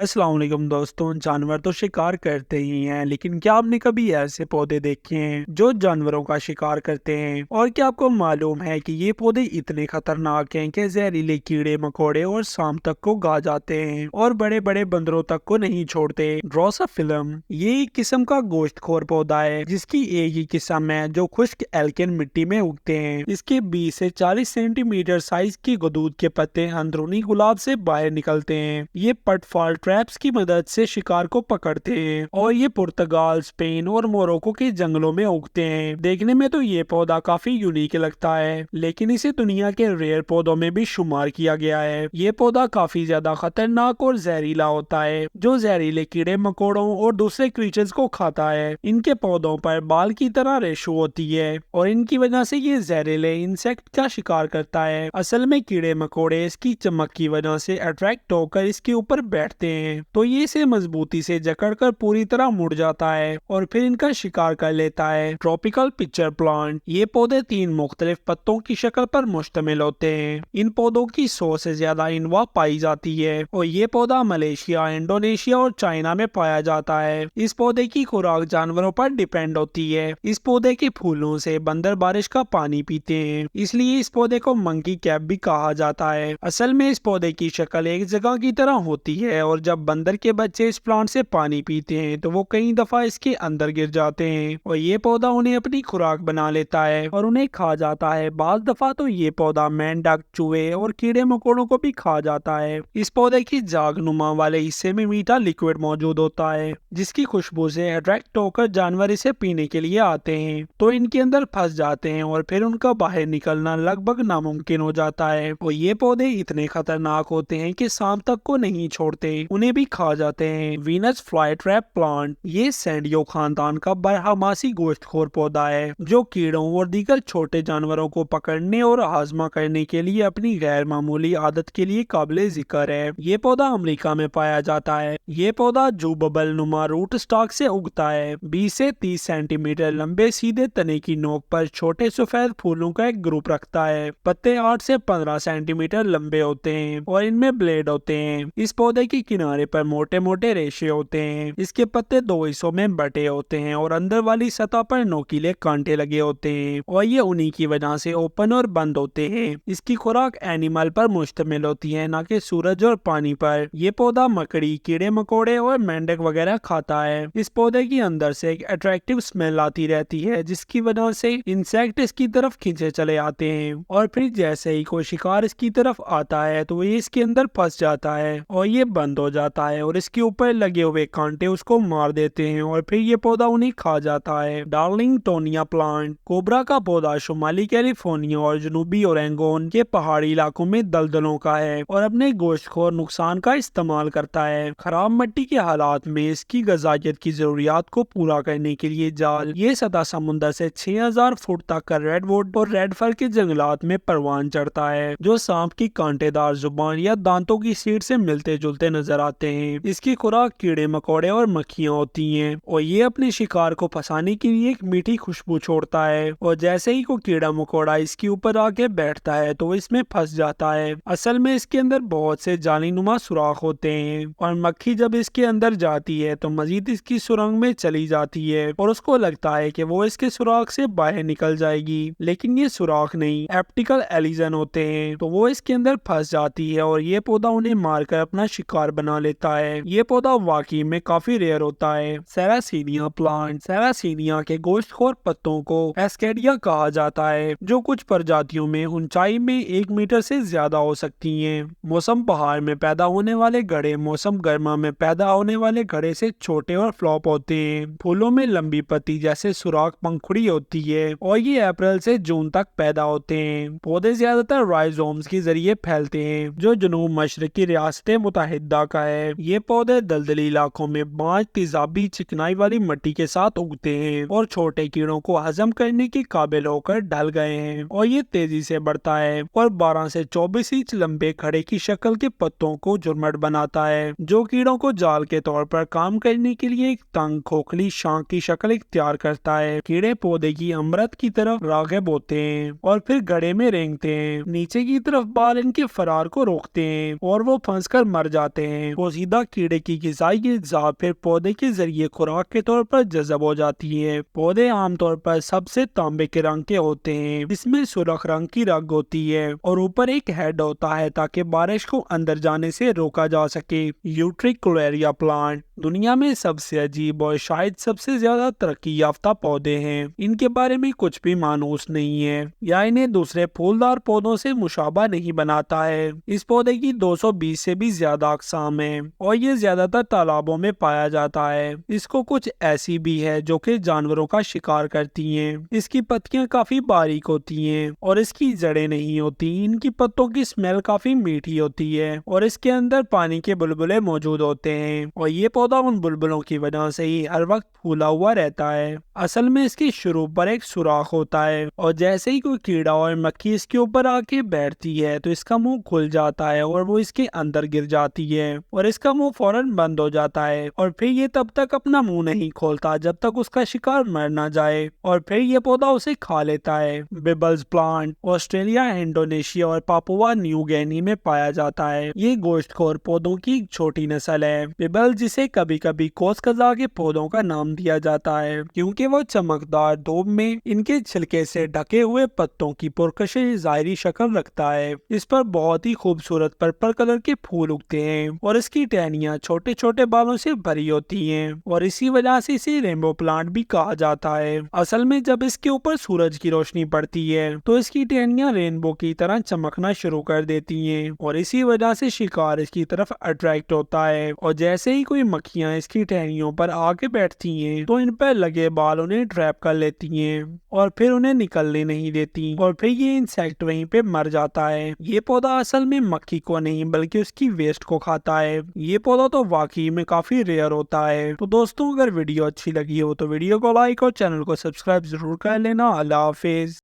अस्सलाम वालेकुम दोस्तों। जानवर तो शिकार करते ही हैं, लेकिन क्या आपने कभी ऐसे पौधे देखे हैं जो जानवरों का शिकार करते हैं? और क्या आपको मालूम है कि ये पौधे इतने खतरनाक हैं कि जहरीले कीड़े मकोड़े और सांप तक को गा जाते हैं और बड़े बड़े बंदरों तक को नहीं छोड़ते। ड्रोसोफिलम ये एक किस्म का गोश्तखोर पौधा है जिसकी एक ही किस्म है जो खुश्क एल्केन मिट्टी में उगते हैं। इसके 20 से 40 सेंटीमीटर साइज की गदूद के पत्ते अंदरूनी गुलाब से बाहर निकलते हैं। ये पटफॉल ट्रैप्स की मदद से शिकार को पकड़ते हैं और ये पुर्तगाल, स्पेन और मोरक्को के जंगलों में उगते हैं। देखने में तो ये पौधा काफी यूनिक लगता है, लेकिन इसे दुनिया के रेयर पौधों में भी शुमार किया गया है। ये पौधा काफी ज्यादा खतरनाक और जहरीला होता है, जो जहरीले कीड़े मकोड़ों और दूसरे क्रीचर्स को खाता है। इनके पौधों पर बाल की तरह रेशो होती है और इनकी वजह से ये जहरीले इंसेक्ट का शिकार करता है। असल में कीड़े मकोड़े इसकी चमक की वजह से अट्रैक्ट होकर इसके ऊपर बैठते हैं, तो ये इसे मजबूती से जकड़कर पूरी तरह मुड़ जाता है और फिर इनका शिकार कर लेता है। ट्रॉपिकल पिक्चर प्लांट ये पौधे 3 मुख्तलिफ पत्तों की शक्ल पर मुश्तमिल होते हैं। इन पौधों की 100 से ज्यादा इनवा पाई जाती है और ये पौधा मलेशिया, इंडोनेशिया और चाइना में पाया जाता है। इस पौधे की खुराक जानवरों पर डिपेंड होती है। इस पौधे के फूलों से बंदर बारिश का पानी पीते हैं, इसलिए इस पौधे को मंकी कैप भी कहा जाता है। असल में इस पौधे की शक्ल एक जगह की तरह होती है और जब बंदर के बच्चे इस प्लांट से पानी पीते हैं तो वो कई दफा इसके अंदर गिर जाते हैं और ये पौधा उन्हें अपनी खुराक बना लेता है और उन्हें खा जाता है। बाज दफा तो ये पौधा मेंढक, चूहे और कीड़े मकोड़ों को भी खा जाता है। इस पौधे की जागनुमा वाले हिस्से में मीठा लिक्विड मौजूद होता है जिसकी खुशबू से अट्रैक्ट होकर जानवर इसे पीने के लिए आते हैं, तो इनके अंदर फंस जाते हैं और फिर उनका बाहर निकलना लगभग नामुमकिन हो जाता है। और ये पौधे इतने खतरनाक होते हैं कि सांप तक को नहीं छोड़ते, उन्हें भी खा जाते हैं। वीनस फ्लाई ट्रैप प्लांट ये सैंडियो खानदान का बारहमासी गोश्तखोर पौधा है जो कीड़ों और दीगर छोटे जानवरों को पकड़ने और हाजमा करने के लिए अपनी गैर मामूली आदत के लिए काबिले जिक्र है। ये पौधा अमेरिका में पाया जाता है। ये पौधा जू बबल नुमा रूट स्टॉक से उगता है। 20 से 30 सेंटीमीटर लंबे सीधे तने की नोक पर छोटे सफेद फूलों का एक ग्रुप रखता है। पत्ते 8 से 15 सेंटीमीटर लंबे होते हैं और इनमें ब्लेड होते हैं। इस पौधे के किनारे पर मोटे मोटे रेशे होते हैं। इसके पत्ते 2 हिस्सों में बटे होते हैं और अंदर वाली सतह पर नोकीले कांटे लगे होते हैं और ये उन्हीं की वजह से ओपन और बंद होते हैं। इसकी खुराक एनिमल पर मुश्तमिल होती है, न कि सूरज और पानी पर। यह पौधा मकड़ी, कीड़े मकोड़े और मेंढक वगैरह खाता है। इस पौधे के अंदर से एक अट्रैक्टिव स्मेल आती रहती है जिसकी वजह से इंसेक्ट इसकी तरफ खींचे चले आते हैं और फिर जैसे ही कोई शिकार इसकी तरफ आता है तो ये इसके अंदर फंस जाता है और ये बंद हो जाता है और इसके ऊपर लगे हुए कांटे उसको मार देते हैं और फिर ये पौधा उन्हें खा जाता है। डार्लिंग टोनिया प्लांट कोबरा का पौधा शुमाली कैलिफोर्निया और जनूबी ओरेगोन के पहाड़ी इलाकों में दलदलों का है और अपने गोश्तखोर नुकसान का इस्तेमाल करता है। खराब मिट्टी के हालात में इसकी गजाइत की जरूरियात को पूरा करने के लिए जाल ये सतह समुद्र से 6000 फुट तक का रेडवुड और रेडफर के जंगलात में परवान चढ़ता है जो सांप की कांटेदार जुबान या दांतों की सीट से मिलते जुलते नजर आते हैं। इसकी खुराक कीड़े मकोड़े और मक्खियां होती हैं और ये अपने शिकार को फंसाने के लिए एक मीठी खुशबू छोड़ता है और जैसे ही कोई कीड़ा मकोड़ा इसके ऊपर आके बैठता है तो इसमें फंस जाता है। असल में इसके अंदर बहुत से जालीनुमा सुराख होते हैं और मक्खी जब इसके अंदर जाती है तो मजीद इसकी सुरंग में चली जाती है और उसको लगता है कि वो इसके सुराख से बाहर निकल जाएगी, लेकिन ये सुराख नहीं, एप्टिकल एलिजन होते हैं, तो वो इसके अंदर फंस जाती है और ये पौधा उन्हें मारकर अपना शिकार बना लेता है। ये पौधा वाकई में काफी रेयर होता है। सेरासीनिया प्लांट सेरासीनिया के गोश्तखोर पत्तों को एस्केडिया कहा जाता है जो कुछ प्रजातियों में ऊंचाई में 1 मीटर से ज्यादा हो सकती हैं। मौसम बहार में पैदा होने वाले घड़े मौसम गर्मा में पैदा होने वाले घड़े से छोटे और फ्लॉप होते हैं। फूलों में लंबी पत्ती जैसे सुराख पंखुड़ी होती है और ये अप्रैल से जून तक पैदा होते हैं। पौधे ज्यादातर राइजोम्स के जरिए फैलते हैं जो जनूब मशरकी रियासत मुत्तहिदा का है। ये पौधे दलदली इलाकों में बांझ तेजाबी चिकनाई वाली मिट्टी के साथ उगते हैं और छोटे कीड़ों को हजम करने के काबिल होकर ढल गए हैं और ये तेजी से बढ़ता है और 12 से 24 इंच लंबे खड़े की शक्ल के पत्तों को झुरमट बनाता है जो कीड़ों को जाल के तौर पर काम करने के लिए एक तंग खोखली शांख की शक्ल इख्तियार करता है। कीड़े पौधे की अमृत की तरफ राग़िब होते हैं और फिर गड़े में रेंगते हैं। नीचे की तरफ बाल इनके फरार को रोकते हैं और वो फंसकर मर जाते हैं। हैं वो सीधा कीड़े की ग़िज़ाई अज़्ज़ा फिर पौधे के जरिए खुराक के तौर पर जज़ब हो जाती है। पौधे आमतौर पर सबसे तांबे के रंग के होते हैं, जिसमें सुर्ख रंग की रग होती है और ऊपर एक हेड होता है ताकि बारिश को अंदर जाने से रोका जा सके। यूट्रिकुलेरिया प्लांट दुनिया में सबसे अजीब और शायद सबसे ज्यादा तरक्की याफ्ता पौधे हैं। इनके बारे में कुछ भी मानूस नहीं है या इन्हें दूसरे फूलदार पौधों से मुशाबा नहीं बनाता है। इस पौधे की 220 से भी ज्यादा अक़साम है और ये ज्यादातर तालाबों में पाया जाता है। इसको कुछ ऐसी भी है जो कि जानवरों का शिकार करती हैं। इसकी पत्तियां काफी बारीक होती हैं और इसकी जड़ें नहीं होती। इनकी पत्तों की स्मेल काफी मीठी होती है और इसके अंदर पानी के बुलबुले मौजूद होते हैं और ये पौधा उन बुलबुलों की वजह से ही हर वक्त फूला हुआ रहता है। असल में इसकी शुरू पर एक सुराख होता है और जैसे ही कोई कीड़ा और मक्खी इसके ऊपर आके बैठती है तो इसका मुंह खुल जाता है और वो इसके अंदर गिर जाती है और इसका मुंह फौरन बंद हो जाता है और फिर ये तब तक अपना मुंह नहीं खोलता जब तक उसका शिकार मर ना जाए और फिर ये पौधा उसे खा लेता है। बिबल्स प्लांट ऑस्ट्रेलिया, इंडोनेशिया और पापुआ न्यू गिनी में पाया जाता है। ये गोश्तखोर पौधों की एक छोटी नस्ल है। बिबल, जिसे कभी कभी कोसकज़ा के पौधों का नाम दिया जाता है क्योंकि वो चमकदार धूप में इनके छिलके से ढके हुए पत्तों की पुरकशिश ज़ाहिरी शक्ल रखता है। इस पर बहुत ही खूबसूरत पर्पल कलर के फूल उगते हैं और इसकी टहनियाँ छोटे छोटे बालों से भरी होती हैं और इसी वजह से इसे रेनबो प्लांट भी कहा जाता है। असल में जब इसके ऊपर सूरज की रोशनी पड़ती है तो इसकी टहनियाँ रेनबो की तरह चमकना शुरू कर देती हैं और इसी वजह से शिकार इसकी तरफ अट्रैक्ट होता है और जैसे ही कोई मक्खियाँ इसकी टहनियों पर आके बैठती हैं तो इन पर लगे बाल उन्हें ट्रैप कर लेती हैं और फिर उन्हें निकलने नहीं देती और फिर ये इंसेक्ट वहीं पे मर जाता है। ये पौधा असल में मक्खी को नहीं बल्कि उसकी वेस्ट को खाता है। ये पौधा तो वाकई में काफी रेयर होता है। तो दोस्तों, अगर वीडियो अच्छी लगी हो तो वीडियो को लाइक और चैनल को सब्सक्राइब जरूर कर लेना। अल्लाह हाफिज।